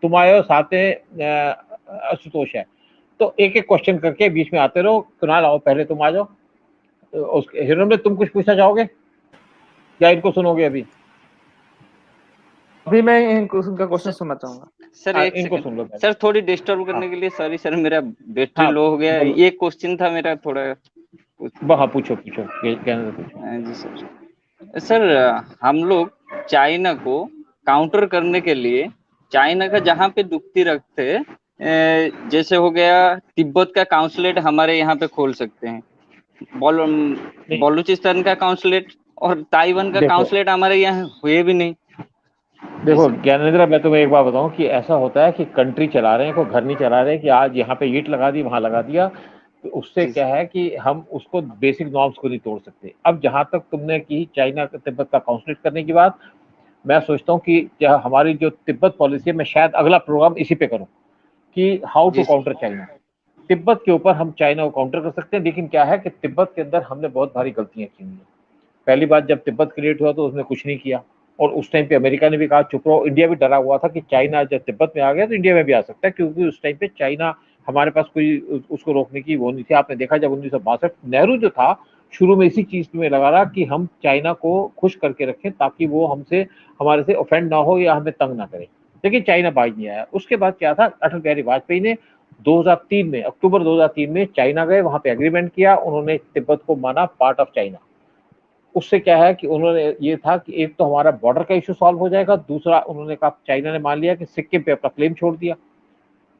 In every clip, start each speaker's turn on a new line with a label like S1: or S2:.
S1: तुम आए हो, साथ में आशुतोष है, तो एक एक क्वेश्चन करके बीच में आते रहो। कुणाल आओ, पहले तुम आ जाओ। उसके हिरन, तुम कुछ पूछना चाहोगे या इनको सुनोगे अभी?
S2: अभी मैं उनका क्वेश्चन सुनना चाहूंगा।
S3: सर एक
S1: इनको
S3: सेकंड
S1: सुन लो पहले।
S3: सर, थोड़ी डिस्टर्ब करने
S1: हाँ
S3: के लिए सॉरी सर, मेरा बैटरी
S1: हाँ
S3: लो हो गया है।
S1: बोलो।
S3: ये क्वेश्चन था मेरा थोड़ा
S1: हाँ पूछो पूछो, कहने दो, पूछो।
S3: जी सर। सर हम लोग चाइना को काउंटर करने के लिए चाइना का जहाँ पे दुखती रखते, जैसे हो गया तिब्बत का काउंसलेट हमारे यहाँ पे खोल सकते हैं,
S1: नहीं
S3: बलूचिस्तान का काउंसलेट और ताइवान का
S1: देखो,
S3: काउंसलेट हमारे यहाँ हुए भी नहीं। जी
S1: देखो
S3: सर।
S1: ज्ञानेंद्र, मैं तुम्हें एक बात बताऊं कि ऐसा होता है कि कंट्री चला रहे हैं, कोई घर नहीं चला रहे हैं कि आज यहाँ पे ईंट लगा दी, वहां लगा दिया, तो उससे
S3: जी
S1: क्या
S3: सर।
S1: है कि हम उसको बेसिक नॉर्म्स को नहीं तोड़ सकते। अब जहां तक तुमने की चाइना तिब्बत का काउंसलेट करने की बात, मैं सोचता हूँ कि हमारी जो तिब्बत पॉलिसी है, मैं शायद अगला प्रोग्राम इसी पे करूँ कि हाउ टू
S3: जी सर।
S1: Counter China. तिब्बत के ऊपर हम चाइना को काउंटर कर सकते हैं, लेकिन क्या है कि तिब्बत के अंदर हमने बहुत भारी गलतियां की हुई हैं। पहली बात, जब तिब्बत क्रिएट हुआ तो उसने कुछ नहीं किया, और उस टाइम पे अमेरिका ने भी कहा चुप रहो। इंडिया भी डरा हुआ था कि चाइना जब तिब्बत में आ गया तो इंडिया में भी आ सकता है, क्योंकि उस टाइम पे चाइना, हमारे पास कोई उसको रोकने की वो नहीं थी। आपने देखा जब 1962, नेहरू जो था शुरू में इसी चीज में लगा रहा कि हम चाइना को खुश करके रखें ताकि वो हमसे, हमारे से ऑफेंड ना हो या हमें तंग ना करे, लेकिन चाइना बाज नहीं आया। उसके बाद क्या था, अटल बिहारी वाजपेयी ने 2003 में, अक्टूबर 2003 में चाइना गए, वहां पे एग्रीमेंट किया, उन्होंने तिब्बत को माना पार्ट ऑफ चाइना। उससे क्या है कि उन्होंने ये था कि एक तो हमारा बॉर्डर का इशू सॉल्व हो जाएगा, दूसरा उन्होंने कहा, चाइना ने मान लिया कि सिक्किम पे अपना क्लेम छोड़ दिया,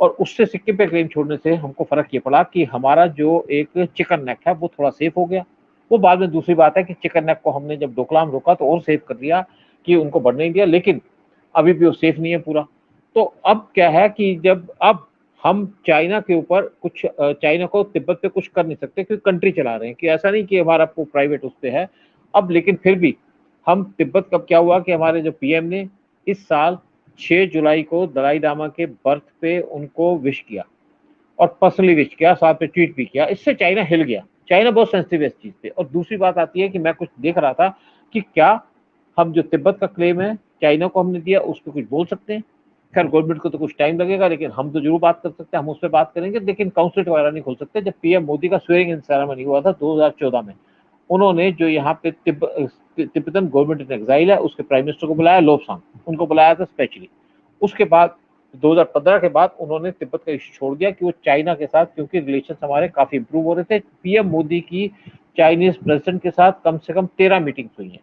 S1: और उससे सिक्किम पे क्लेम छोड़ने से हमको फर्क ये पड़ा कि हमारा जो एक चिकन नेक है वो थोड़ा सेफ हो गया। वो बाद में दूसरी बात है कि चिकन नेक को हमने जब डोकलाम रोका तो और सेफ कर दिया कि उनको बढ़ने नहीं दिया, लेकिन अभी भी वो सेफ नहीं है पूरा। तो अब क्या है कि जब अब हम चाइना के ऊपर कुछ, चाइना को तिब्बत पे कुछ कर नहीं सकते क्योंकि कंट्री चला रहे हैं, कि ऐसा नहीं कि हमारा प्राइवेट उस पे है अब, लेकिन फिर भी हम तिब्बत, कब क्या हुआ कि हमारे जो पीएम ने इस साल 6 जुलाई को दलाई लामा के बर्थ पे उनको विश किया, और पर्सनली विश किया, साथ में ट्वीट भी किया। इससे चाइना हिल गया, चाइना बहुत सेंसिटिव है इस चीज पे। और दूसरी बात आती है कि मैं कुछ देख रहा था कि क्या हम जो तिब्बत का क्लेम है चाइना को हमने दिया उस पर कुछ बोल सकते हैं। खैर गवर्नमेंट को तो कुछ टाइम लगेगा, लेकिन हम तो जरूर बात कर सकते हैं, हम उस पर बात करेंगे, लेकिन काउंसलेट वगैरह नहीं खोल सकते। जब पीएम मोदी का स्वेरिंग इन सेरेमनी हुआ था 2014 में, उन्होंने जो यहाँ पे तिब्बतन गवर्नमेंट इन एग्जाइल है उसके प्राइम मिनिस्टर को बुलाया, लोबसांग, उनको बुलाया था स्पेशली। उसके बाद 2015 के बाद उन्होंने तिब्बत का इशू छोड़ दिया कि वो चाइना के साथ, क्योंकि रिलेशन हमारे काफी इंप्रूव हो रहे थे। पीएम मोदी की चाइनीज प्रेसिडेंट के साथ कम से कम 13 मीटिंग्स हुई हैं,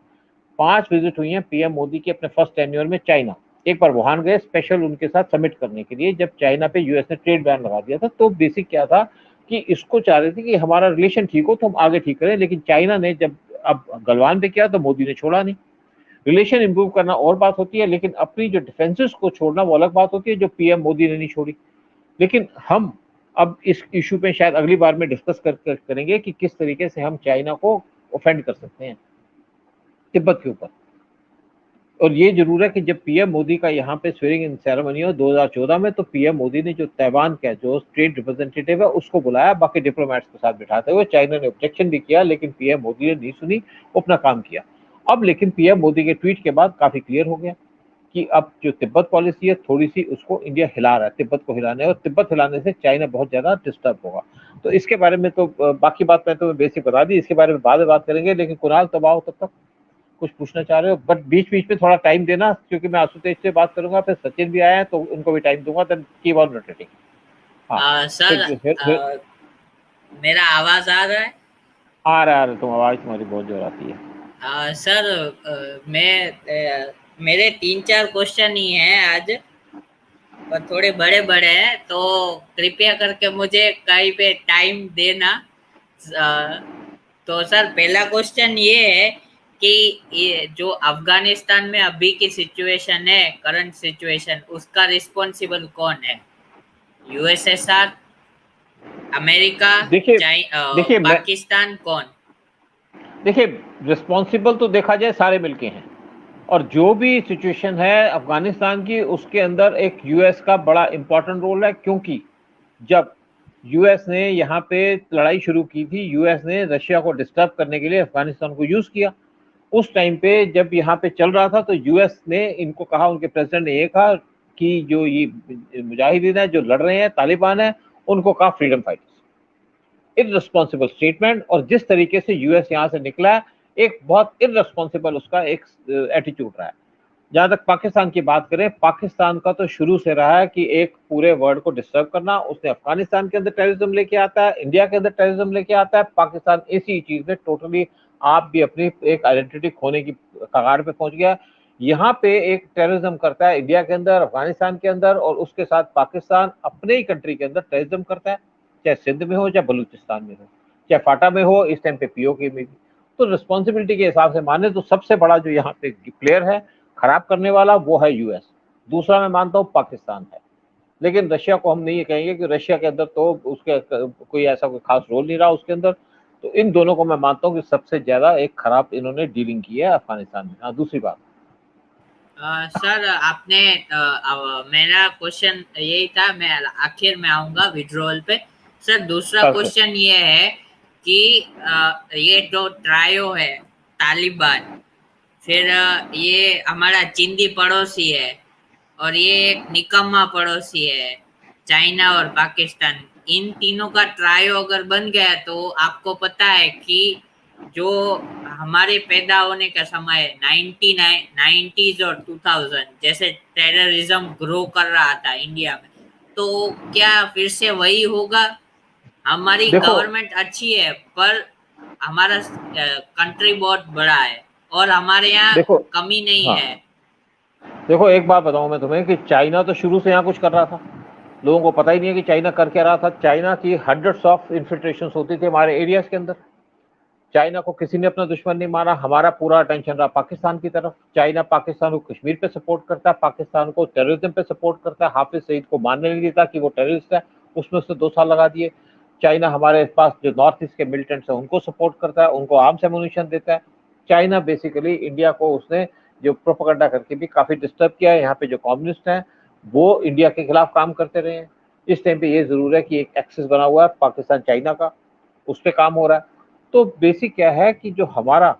S1: 5 विजिट हुई हैं पीएम मोदी की अपने फर्स्ट टेन्योर में चाइना। एक बार वुहान गए स्पेशल उनके साथ समिट करने के लिए, जब चाइना पे यूएस ने ट्रेड बैन लगा दिया था। तो बेसिक क्या था कि इसको चाह रहे थे कि हमारा रिलेशन ठीक हो तो हम आगे ठीक करें, लेकिन चाइना ने जब अब गलवान पे किया तो मोदी ने छोड़ा नहीं। रिलेशन इंप्रूव करना और बात होती है, लेकिन अपनी जो डिफेंसेस को छोड़ना वो अलग बात होती है, जो पीएम मोदी ने नहीं छोड़ी। लेकिन हम अब इस इशू पे शायद अगली बार में डिस्कस करेंगे कि किस तरीके से हम चाइना को ऑफेंड कर सकते हैं तिब्बत के ऊपर। और ये जरूर है कि जब पीएम मोदी का यहाँ पे स्वेरिंग इन सेरेमनी हो 2014 में, तो पीएम मोदी ने जो ताइवान का जो स्टेट रिप्रेजेंटेटिव है उसको बुलाया, बाकी डिप्लोमेट्स के साथ बिठाते हुए। चाइना ने ऑब्जेक्शन भी किया, लेकिन पीएम मोदी ने नहीं सुनी, वो अपना काम किया। अब लेकिन पीएम मोदी के ट्वीट के बाद काफी क्लियर हो गया कि अब जो तिब्बत पॉलिसी है थोड़ी सी उसको इंडिया हिला रहा है, तिब्बत को हिलाने, और तिब्बत हिलाने से चाइना बहुत ज्यादा डिस्टर्ब होगा। तो इसके बारे में तो बाकी बात मैं तो बेसिक बता दी, इसके बारे में बाद में बात करेंगे। लेकिन कुणाल तब आओ, तब तक कुछ पूछना चाह रहे हो, बट बीच बीच में थोड़ा टाइम देना, क्योंकि मैं आशुतोष से बात करूंगा, फिर सचिन भी आया है तो उनको भी टाइम दूंगा, देन कीप ऑन रोटेटिंग। हाँ
S4: सर,
S1: फिर
S4: मेरा आवाज आ रहा है?
S1: आ रहा है, तुम आवाज तुम्हारी बहुत जोर आती है।
S4: सर, मेरे 3-4 क्वेश्चन ही हैं आज, पर थोड़े बड़े बड़े हैं, तो कृपया करके मुझे कहीं पे टाइम देना। तो सर, पहला क्वेश्चन ये है कि ये जो अफगानिस्तान में अभी की सिचुएशन है, करंट सिचुएशन, उसका रिस्पॉन्सिबल कौन है? यूएसएसआर, अमेरिका,
S1: देखिए
S4: पाकिस्तान, कौन?
S1: देखिए, रिस्पॉन्सिबल तो देखा जाए सारे मिलके हैं, और जो भी सिचुएशन है अफगानिस्तान की उसके अंदर एक यूएस का बड़ा इंपॉर्टेंट रोल है। क्योंकि जब यूएस ने यहाँ पे लड़ाई शुरू की थी, यूएस ने रशिया को डिस्टर्ब करने के लिए अफगानिस्तान को यूज किया। उस टाइम पे जब यहाँ पे चल रहा था तो यूएस ने इनको कहा, उनके प्रेसिडेंट ने ये कहा, कि जो ये मुजाहिदीन है जो लड़ रहे हैं, तालिबान है, उनको कहा फ्रीडम फाइटर्स। इररिस्पॉन्सिबल स्टेटमेंट, और जिस तरीके से यूएस यहाँ से निकला है, एक बहुत इररिस्पॉन्सिबल उसका एक एटीट्यूड रहा है। जहां तक पाकिस्तान की बात करें, पाकिस्तान का तो शुरू से रहा है कि एक पूरे वर्ल्ड को डिस्टर्ब करना। उसने अफगानिस्तान के अंदर टेररिज्म लेके आता है, इंडिया के अंदर टेररिज्म लेके आता है। पाकिस्तान इसी चीज में टोटली आप भी अपनी एक आइडेंटिटी खोने की कगार पे पहुंच गया। यहाँ पे एक टेररिज्म करता है इंडिया के अंदर, अफगानिस्तान के अंदर, और उसके साथ पाकिस्तान अपने ही कंट्री के अंदर टेररिज्म करता है, चाहे सिंध में हो, चाहे बलूचिस्तान में हो, चाहे फाटा में हो, इस टाइम पे पीओके में भी। तो रिस्पॉन्सिबिलिटी के हिसाब से माने तो सबसे बड़ा जो यहाँ पे प्लेयर है खराब करने वाला वो है यूएस। दूसरा मैं मानता हूँ पाकिस्तान है, लेकिन रशिया को हम नहीं कहेंगे कि रशिया के अंदर तो उसके कोई ऐसा कोई खास रोल नहीं रहा उसके अंदर। तो इन दोनों को मैं मानता हूँ कि सबसे ज्यादा एक खराब इन्होंने डीलिंग की है अफगानिस्तान में। हाँ, दूसरी बात
S4: सर आपने मेरा क्वेश्चन यही था, मैं आखिर में आऊंगा विड्रॉल पे। सर दूसरा क्वेश्चन ये है कि ये जो ट्रायो है तालिबान, फिर ये हमारा चिंदी पड़ोसी है, और ये एक निकम्मा पड़ोसी है चाइना और पाकिस्तान। इन तीनों का ट्रायो अगर बन गया तो आपको पता है कि जो हमारे पैदा होने का समय 90s और 2000 जैसे टेररिज्म ग्रो कर रहा था इंडिया में, तो क्या फिर से वही होगा? हमारी गवर्नमेंट अच्छी है पर हमारा कंट्री बहुत बड़ा है और हमारे यहाँ कमी नहीं है।
S1: देखो एक बात बताऊं मैं तुम्हें कि चाइना तो शुरू से यहाँ कुछ कर रहा था, लोगों को पता ही नहीं है कि चाइना कर क्या रहा था। चाइना की हंड्रेड्स ऑफ इन्फिल्ट्रेशन होती थी हमारे एरियाज के अंदर। चाइना को किसी ने अपना दुश्मन नहीं माना, हमारा पूरा अटेंशन रहा पाकिस्तान की तरफ। चाइना पाकिस्तान को कश्मीर पे सपोर्ट करता है, पाकिस्तान को टेररिज्म पे सपोर्ट करता है। हाफिज सईद को मानने नहीं देता कि वो टेररिस्ट है, उसमें उसने 2 साल लगा दिए। चाइना हमारे पास जो नॉर्थ ईस्ट के मिलिटेंट्स हैं उनको सपोर्ट करता है, उनको आर्म्स एमुनिशन देता है। चाइना बेसिकली इंडिया को उसने जो प्रोपेगेंडा करके भी काफी डिस्टर्ब किया है। यहाँ पे जो कम्युनिस्ट हैं वो इंडिया के खिलाफ काम करते रहे हैं। इस टाइम पे ये जरूर है कि एक एक्सिस बना हुआ है पाकिस्तान चाइना का, उस पर काम हो रहा है। तो बेसिक क्या है कि जो हमारा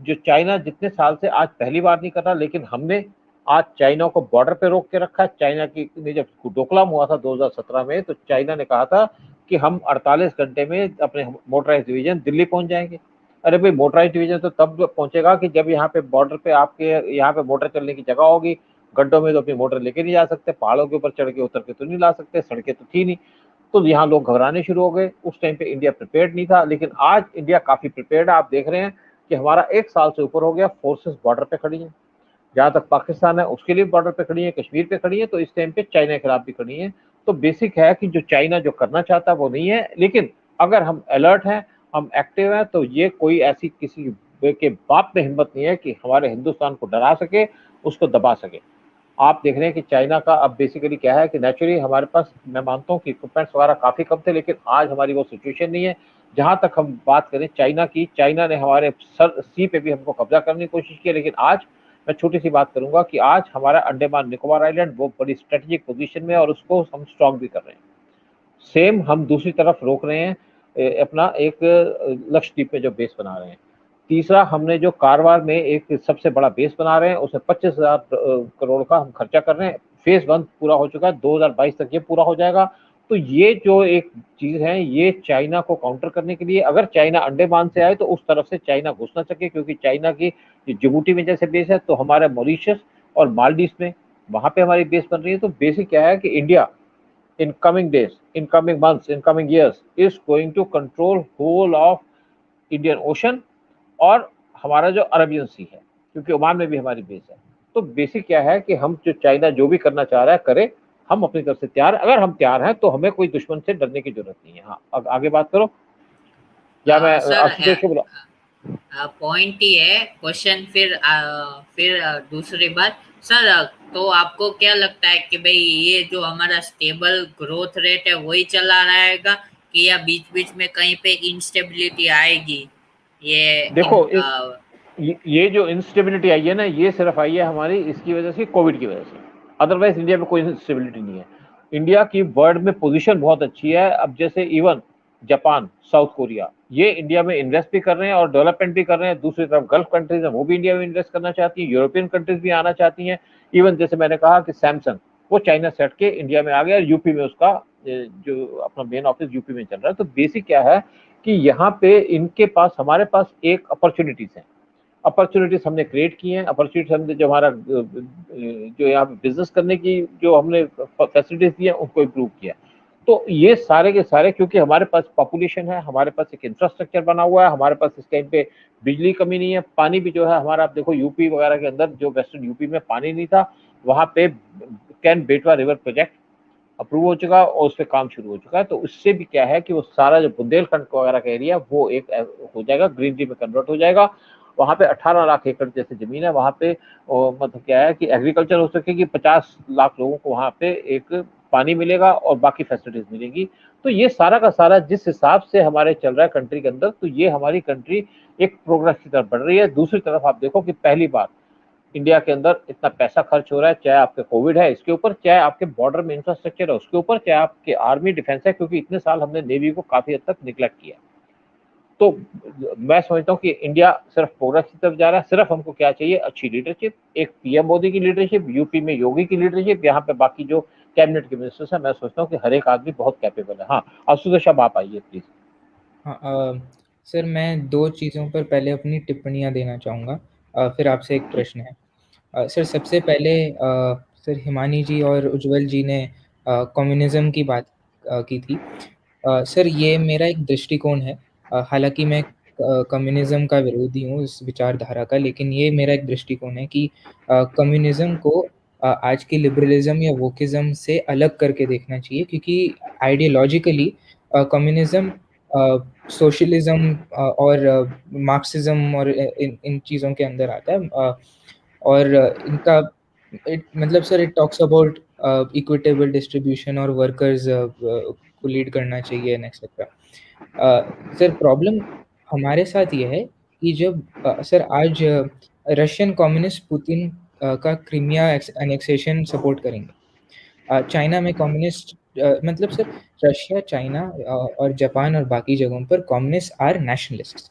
S1: जो चाइना जितने साल से आज पहली बार नहीं कर रहा, लेकिन हमने आज चाइना को बॉर्डर पे रोक के रखा है। चाइना की जब डोकलाम हुआ था 2017 में, तो चाइना ने कहा था कि हम 48 घंटे में अपने मोटराइज डिवीजन दिल्ली पहुंच जाएंगे। अरे भाई, मोटराइज डिवीजन तो तब पहुंचेगा कि जब यहाँ पे बॉर्डर पे आपके यहाँ पे मोटर चलने की जगह होगी। गड्ढों में तो अपनी मोटर लेके नहीं जा सकते, पहाड़ों के ऊपर चढ़ के उतर के तो नहीं ला सकते, सड़कें तो थी नहीं। तो यहाँ लोग घबराने शुरू हो गए। उस टाइम पे इंडिया प्रिपेयर्ड नहीं था, लेकिन आज इंडिया काफी प्रिपेयर्ड है। आप देख रहे हैं कि हमारा 1 साल से ऊपर हो गया, फोर्सेस बॉर्डर पे खड़ी हैं। जहां तक पाकिस्तान है उसके लिए बॉर्डर पे खड़ी है, कश्मीर पे खड़ी है, तो इस टाइम पे चाइना के खिलाफ भी खड़ी है। तो बेसिक है कि जो चाइना जो करना चाहता है वो नहीं है, लेकिन अगर हम अलर्ट हैं, हम एक्टिव हैं, तो ये कोई ऐसी किसी के बाप में हिम्मत नहीं है कि हमारे हिंदुस्तान को डरा सके, उसको दबा सके। आप देख रहे हैं कि चाइना का अब बेसिकली क्या है कि नेचुरली हमारे पास, मैं मानता हूँ कि इक्विपमेंट्स वगैरह काफी कम थे, लेकिन आज हमारी वो सिचुएशन नहीं है। जहां तक हम बात करें चाइना की, चाइना ने हमारे सी पे भी हमको कब्जा करने की कोशिश की, लेकिन आज मैं छोटी सी बात करूंगा कि आज हमारा अंडमान निकोबार आइलैंड वो बड़ी स्ट्रेटेजिक पोजीशन में है और उसको हम स्ट्रॉन्ग भी कर रहे हैं। सेम हम दूसरी तरफ रोक रहे हैं अपना एक लक्षद्वीप में जो बेस बना रहे हैं। तीसरा, हमने जो कारवार में एक सबसे बड़ा बेस बना रहे हैं, उसमें 25,000 करोड़ का हम खर्चा कर रहे हैं। फेज 1 पूरा हो चुका है, 2022 तक ये पूरा हो जाएगा। तो ये जो एक चीज है, ये चाइना को काउंटर करने के लिए, अगर चाइना अंडमान से आए तो उस तरफ से चाइना घुस ना सके, क्योंकि चाइना की जिबूटी में जैसे बेस है, तो हमारे मॉरिशस और मालदीव में वहां पे हमारी बेस बन रही है। तो बेसिक क्या है कि India in coming days, in coming months, in coming years is going to control whole of Indian Ocean और हमारा जो अरबियन सी है, क्योंकि ओमान में भी हमारी बेस है। तो बेसिक क्या है कि हम जो चाइना जो भी करना चाह रहा है करे, हम अपनी तरफ से तैयार। अगर हम तैयार हैं तो हमें कोई दुश्मन से डरने की जरूरत नहीं है। हाँ, अब आगे बात करो या मैं आशुतोष को बुला।
S4: पॉइंट ही है क्वेश्चन। फिर दूसरी बात सर, तो आपको क्या लगता है कि भाई ये जो हमारा स्टेबल ग्रोथ रेट है वही चला रहेगा कि या बीच बीच में कहीं पे इंस्टेबिलिटी आएगी? ये
S1: देखो ये जो इंस्टेबिलिटी आई है ना, ये सिर्फ आई है हमारी इसकी वजह से, कोविड की वजह से। अदरवाइज इंडिया में कोई इंस्टेबिलिटी नहीं है। इंडिया की वर्ल्ड में पोजीशन बहुत अच्छी है। अब जैसे इवन जापान, साउथ कोरिया, ये इंडिया में इन्वेस्ट भी कर रहे हैं और डेवलपमेंट भी कर रहे हैं। दूसरी तरफ गल्फ कंट्रीज है, वो भी इंडिया में इन्वेस्ट करना चाहती हैं। यूरोपियन कंट्रीज भी आना चाहती हैं। इवन जैसे मैंने कहा कि सैमसंग वो चाइना से हट के इंडिया में आ गया और यूपी में उसका जो अपना मेन ऑफिस यूपी में चल रहा है। तो बेसिक क्या है कि यहाँ पे इनके पास हमारे पास एक अपॉर्चुनिटीज है, अपॉर्चुनिटीज हमने क्रिएट की हैं, अपॉर्चुनिटीज हमने जो हमारा जो यहाँ पे बिजनेस करने की जो हमने फैसिलिटीज दी है उनको इम्प्रूव किया। तो ये सारे के सारे क्योंकि हमारे पास पॉपुलेशन है, हमारे पास एक इंफ्रास्ट्रक्चर बना हुआ है, हमारे पास इस टाइम पे बिजली कमी नहीं है, पानी भी जो है हमारा, आप देखो यूपी वगैरह के अंदर जो वेस्टर्न यूपी में पानी नहीं था, वहाँ पे कैन बेटवा रिवर प्रोजेक्ट अप्रूव हो चुका और उस पर काम शुरू हो चुका है। तो उससे भी क्या है कि वो सारा जो बुंदेलखंड वगैरह का एरिया वो एक हो जाएगा, ग्रीनरी में कन्वर्ट हो जाएगा। वहाँ पे 18 लाख एकड़ जैसे जमीन है, वहाँ पे मतलब क्या है कि एग्रीकल्चर हो सकेगी, 50 लाख लोगों को वहाँ पे एक पानी मिलेगा और बाकी फैसिलिटीज मिलेंगी। तो ये सारा का सारा जिस हिसाब से हमारे चल रहा है कंट्री के अंदर, तो ये हमारी कंट्री एक प्रोग्रेस की तरफ बढ़ रही है। दूसरी तरफ आप देखो कि पहली बार इंडिया के अंदर इतना पैसा खर्च हो रहा है, चाहे आपके कोविड है इसके ऊपर, चाहे आपके बॉर्डर में इंफ्रास्ट्रक्चर है उसके ऊपर, चाहे आपके आर्मी डिफेंस है, क्योंकि इतने साल हमने नेवी को काफी हद तक निगलेक्ट किया। तो मैं समझता हूँ कि इंडिया सिर्फ प्रोग्रेस की तरफ जा रहा है। सिर्फ हमको क्या चाहिए, अच्छी लीडरशिप, एक पीएम मोदी की लीडरशिप, यूपी में योगी की लीडरशिप, यहाँ पे बाकी जो कैबिनेट के मिनिस्टर्स हैं, मैं सोचता हूँ कि हर एक आदमी बहुत कैपेबल है। हाँ, आशुतोष अब आप आइए प्लीज।
S2: हाँ, सर मैं दो चीज़ों पर पहले अपनी टिप्पणियाँ देना चाहूँगा, फिर आपसे एक प्रश्न है। सर सबसे पहले सर हिमानी जी और उज्जवल जी ने कम्युनिज्म की बात की थी। सर ये मेरा एक दृष्टिकोण है, हालांकि मैं कम्युनिज्म का विरोधी हूँ इस विचारधारा का, लेकिन ये मेरा एक दृष्टिकोण है कि कम्युनिज्म को आज के लिबरलिज्म या वोकिज्म से अलग करके देखना चाहिए, क्योंकि आइडियोलॉजिकली कम्युनिज्म सोशलिज्म और मार्क्सिज्म और इन चीज़ों के अंदर आता है, और इनका मतलब sir it talks about equitable distribution और वर्कर्स को लीड करना चाहिए एंड एक्सेट्रा। सर प्रॉब्लम हमारे साथ ये है कि जब सर आज रशियन कम्युनिस्ट पुतिन का क्रीमिया एनेक्सेशन सपोर्ट करेंगे, चाइना में कम्युनिस्ट मतलब सर रशिया, चाइना और जापान और बाकी जगहों पर कम्युनिस्ट आर नेशनलिस्ट।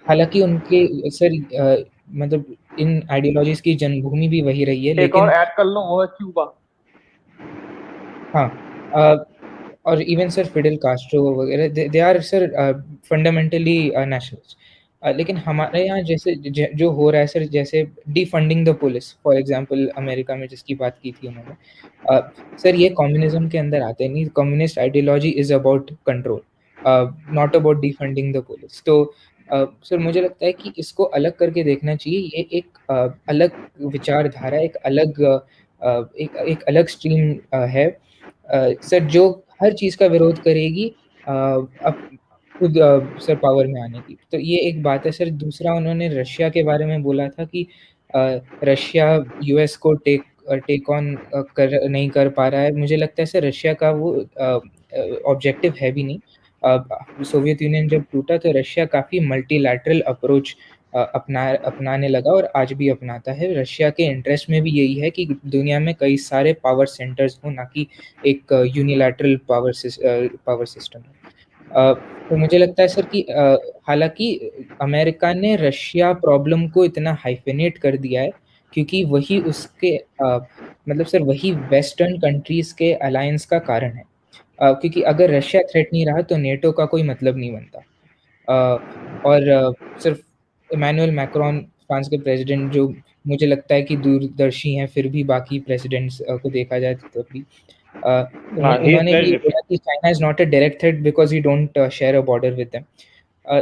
S2: हालांकि उनके सर मतलब इन आइडियोलॉजीज की जन्मभूमि भी वही रही है,
S1: एक
S2: लेकिन
S1: और ऐड कर लो, वो है क्यूबा।
S2: हाँ, और इवन सर फिडेल कास्ट्रो वगैरह they are sir fundamentally nationalist. लेकिन हमारे यहाँ जैसे जो हो रहा है सर, जैसे defunding the police for example, America में जिसकी बात की थी उन्होंने, सर ये कम्युनिज्म के अंदर आते नहीं। Communist ideology is about control, not about defunding the police. तो सर मुझे लगता है कि इसको अलग करके देखना चाहिए। ये एक अलग विचारधारा, एक अलग स्ट्रीम है सर, जो हर चीज़ का विरोध करेगी अब खुद सर पावर में आने की। तो ये एक बात है सर। दूसरा, उन्होंने रशिया के बारे में बोला था कि रशिया यूएस को टेक ऑन नहीं कर पा रहा है। मुझे लगता है सर रशिया का वो ऑब्जेक्टिव है भी नहीं। सोवियत यूनियन जब टूटा तो रशिया काफ़ी मल्टीलैटरल अप्रोच अपनाने लगा और आज भी अपनाता है। रशिया के इंटरेस्ट में भी यही है कि दुनिया में कई सारे पावर सेंटर्स हो, ना कि एक यूनिलैटरल पावर सिस्टम। तो मुझे लगता है सर कि हालांकि अमेरिका ने रशिया प्रॉब्लम को इतना हाइफेनेट कर दिया है क्योंकि वही उसके मतलब सर वही वेस्टर्न कंट्रीज के अलायंस का कारण है, क्योंकि अगर रशिया थ्रेट नहीं रहा तो नेटो का कोई मतलब नहीं बनता। और सिर्फ इमैनुअल मैक्रोन फ्रांस के प्रेसिडेंट, जो मुझे लगता है कि दूरदर्शी हैं, फिर भी बाकी प्रेसिडेंट्स को देखा जाए तो भी उन्होंने ये बोला कि China is not a direct threat because you don't share a border with them.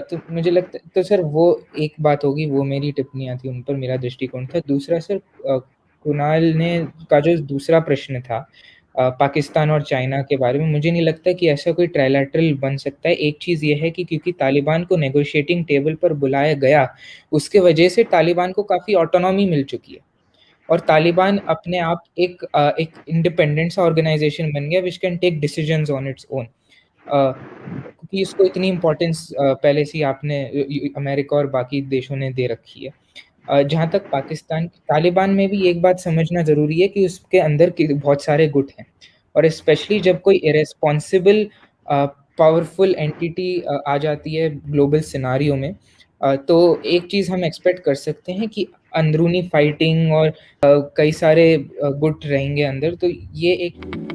S2: तो मुझे लगता है तो सर वो एक बात होगी, वो मेरी टिप्पणियां थी, उन पर मेरा दृष्टिकोण था। दूसरा सर कुणाल ने का जो दूसरा प्रश्न था पाकिस्तान और चाइना के बारे में, मुझे नहीं लगता कि ऐसा कोई ट्राइलैटरल बन सकता है। एक चीज़ ये है कि क्योंकि तालिबान को नेगोशिएटिंग टेबल पर बुलाया गया, उसके वजह से तालिबान को काफ़ी ऑटोनॉमी मिल चुकी है और तालिबान अपने आप एक इंडिपेंडेंट सा ऑर्गेनाइजेशन बन गया which can take decisions on its own, क्योंकि इसको इतनी इम्पोर्टेंस पहले से आपने अमेरिका और बाकी देशों ने दे रखी है। जहाँ तक पाकिस्तान, तालिबान में भी एक बात समझना ज़रूरी है कि उसके अंदर बहुत सारे गुट हैं, और स्पेशली जब कोई इरेस्पॉन्सिबल पावरफुल एंटिटी आ जाती है ग्लोबल सिनारियो में, तो एक चीज़ हम एक्सपेक्ट कर सकते हैं कि अंदरूनी फाइटिंग और कई सारे गुट रहेंगे अंदर, तो ये एक